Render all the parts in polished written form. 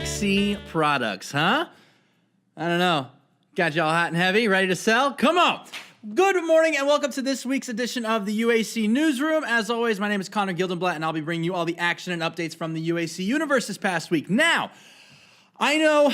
UAC products, huh? I don't know. Got y'all hot and heavy, ready to sell? Come on! Good morning and welcome to this week's edition of the UAC Newsroom. As always, my name is Connor Gildenblatt and I'll be bringing you all the action and updates from the UAC universe this past week. Now, I know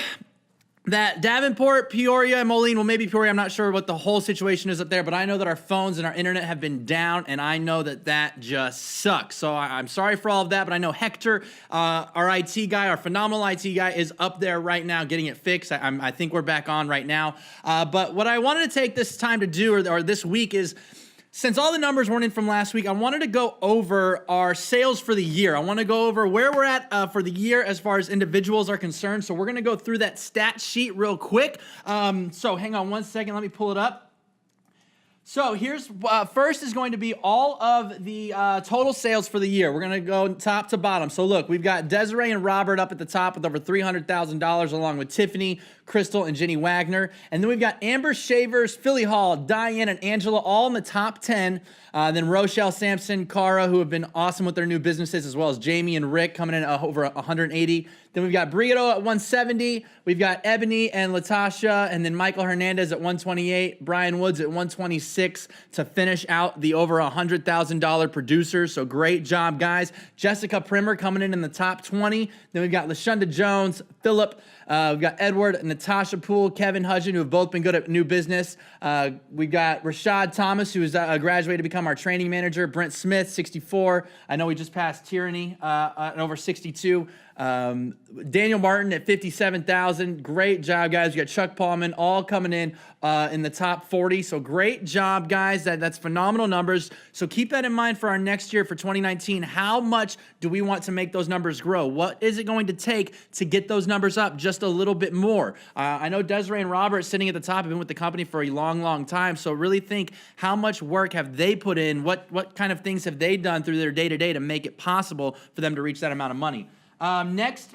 that Davenport, Peoria, and Moline, well, maybe Peoria, I'm not sure what the whole situation is up there, but I know that our phones and our internet have been down, and I know that that just sucks. So I'm sorry for all of that, but I know Hector, our IT guy, our phenomenal IT guy, is up there right now getting it fixed. I think we're back on right now. But what I wanted to take this time to do, or this week, is since all the numbers weren't in from last week, I wanted to go over our sales for the year. I want to go over where we're at for the year as far as individuals are concerned. So we're going to go through that stat sheet real quick. So hang on one second. Let me pull it up. So here's, first is going to be all of the total sales for the year. We're going to go top to bottom. So look, we've got Desiree and Robert up at the top with over $300,000, along with Tiffany, Crystal, and Jenny Wagner. And then we've got Amber Shavers, Philly Hall, Diane, and Angela all in the top 10. Then Rochelle, Sampson, Cara, who have been awesome with their new businesses, as well as Jamie and Rick coming in over 180. Then we've got Brito at 170. We've got Ebony and Latasha, and then Michael Hernandez at 128. Brian Woods at 126 to finish out the over $100,000 producers. So great job, guys. Jessica Primer coming in the top 20. Then we've got LaShonda Jones, Phillip. We've got Edward and Natasha Poole, Kevin Hudgen, who have both been good at new business. We've got Rashad Thomas, who is graduated to become our training manager. Brent Smith, 64. I know we just passed Tyranny at over 62. Daniel Martin at 57,000. Great job, guys. We got Chuck Paulman all coming in the top 40. So great job, guys. That's phenomenal numbers. So keep that in mind for our next year, for 2019. How much do we want to make those numbers grow? What is it going to take to get those numbers up just a little bit more? I know Desiree and Robert sitting at the top have been with the company for a long, long time. So really think, how much work have they put in? What kind of things have they done through their day-to-day to make it possible for them to reach that amount of money? Next,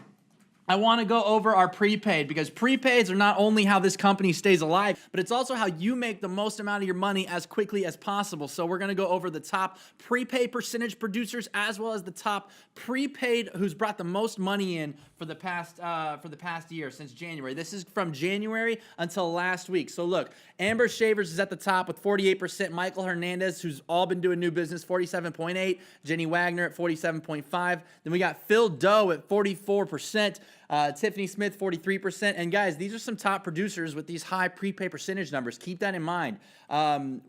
I want to go over our prepaid, because prepaids are not only how this company stays alive, but it's also how you make the most amount of your money as quickly as possible. So we're going to go over the top prepaid percentage producers, as well as the top prepaid who's brought the most money in for the past year, since January. This is from January until last week. So look, Amber Shavers is at the top with 48%. Michael Hernandez, who's all been doing new business, 47.8%. Jenny Wagner at 47.5%. Then we got Phil Doe at 44%. Tiffany Smith, 43%. And guys, these are some top producers with these high prepay percentage numbers. Keep that in mind.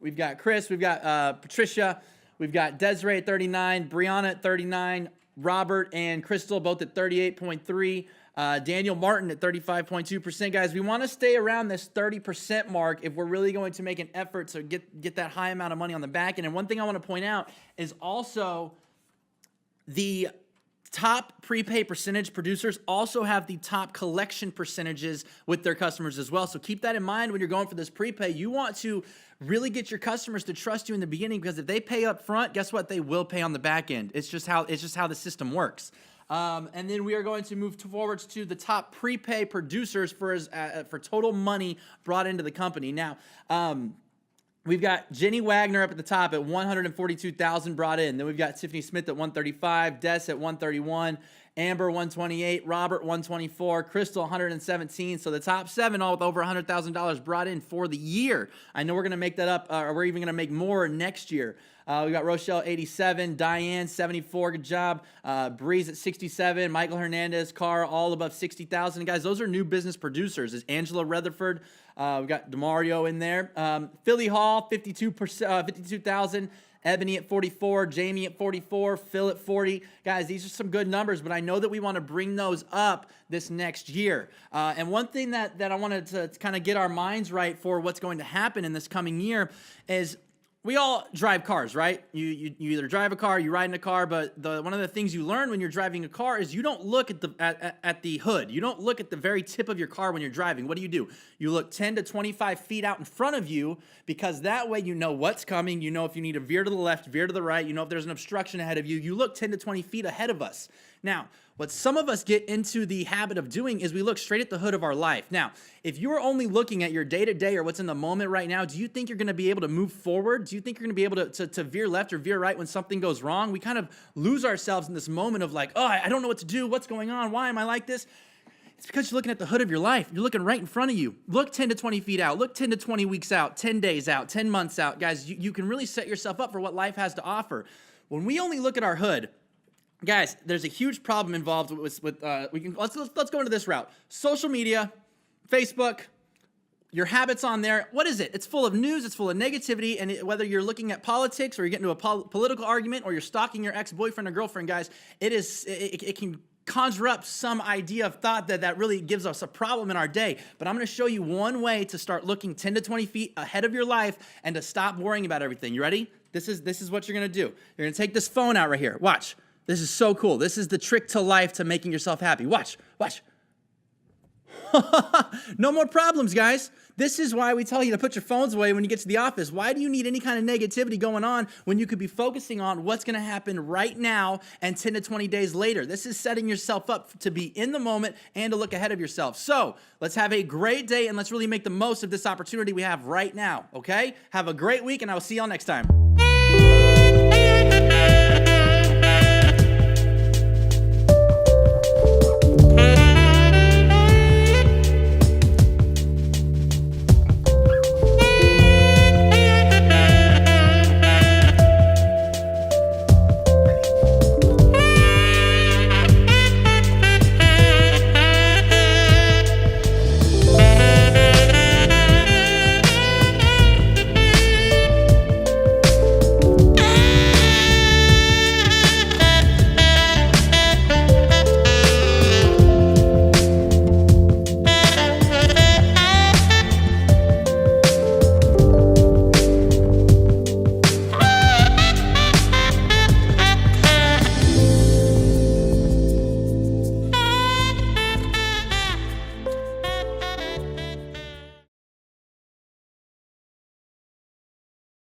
We've got Chris, we've got Patricia, we've got Desiree at 39, Brianna at 39, Robert and Crystal both at 38.3%. Daniel Martin at 35.2%. Guys, we want to stay around this 30% mark if we're really going to make an effort to get that high amount of money on the back end. And one thing I want to point out is also the top prepaid percentage producers also have the top collection percentages with their customers as well. So keep that in mind when you're going for this prepay. You want to really get your customers to trust you in the beginning, because if they pay up front, guess what? They will pay on the back end. It's just how the system works. And then we are going to move forwards to the top prepay producers for total money brought into the company. Now, we've got Jenny Wagner up at the top at 142,000 brought in. Then we've got Tiffany Smith at 135, Des at 131, Amber 128, Robert 124, Crystal 117. So the top 7 all with over $100,000 brought in for the year. I know we're going to make that up, or we're even going to make more next year. We got Rochelle 87, Diane 74, good job. Breeze at 67, Michael Hernandez, Cara all above 60,000. And guys, those are new business producers. Is Angela Rutherford? We got DeMario in there. Philly Hall 52,000. Ebony at 44, Jamie at 44, Phil at 40. Guys, these are some good numbers, but I know that we want to bring those up this next year. And one thing that I wanted to kind of get our minds right for what's going to happen in this coming year is, we all drive cars, right? You either drive a car, you ride in a car, but one of the things you learn when you're driving a car is you don't look at the hood. You don't look at the very tip of your car when you're driving. What do? You look 10 to 25 feet out in front of you, because that way you know what's coming. You know if you need to veer to the left, veer to the right. You know if there's an obstruction ahead of you. You look 10 to 20 feet ahead of us. Now, what some of us get into the habit of doing is we look straight at the hood of our life. Now, if you're only looking at your day-to-day or what's in the moment right now, do you think you're going to be able to move forward? Do you think you're going to be able to veer left or veer right when something goes wrong? We kind of lose ourselves in this moment of like, oh, I don't know what to do. What's going on? Why am I like this? It's because you're looking at the hood of your life. You're looking right in front of you. Look 10 to 20 feet out. Look 10 to 20 weeks out, 10 days out, 10 months out. Guys, you can really set yourself up for what life has to offer. When we only look at our hood, guys, there's a huge problem involved with let's go into this route. Social media, Facebook, your habits on there. What is it? It's full of news. It's full of negativity. And whether you're looking at politics or you're getting into a political argument or you're stalking your ex-boyfriend or girlfriend, guys, it can conjure up some idea of thought that really gives us a problem in our day. But I'm going to show you one way to start looking 10 to 20 feet ahead of your life and to stop worrying about everything. You ready? This is what you're going to do. You're going to take this phone out right here. Watch. This is so cool. This is the trick to life to making yourself happy. Watch. No more problems, guys. This is why we tell you to put your phones away when you get to the office. Why do you need any kind of negativity going on when you could be focusing on what's going to happen right now and 10 to 20 days later? This is setting yourself up to be in the moment and to look ahead of yourself. So let's have a great day and let's really make the most of this opportunity we have right now, okay? Have a great week and I will see y'all next time.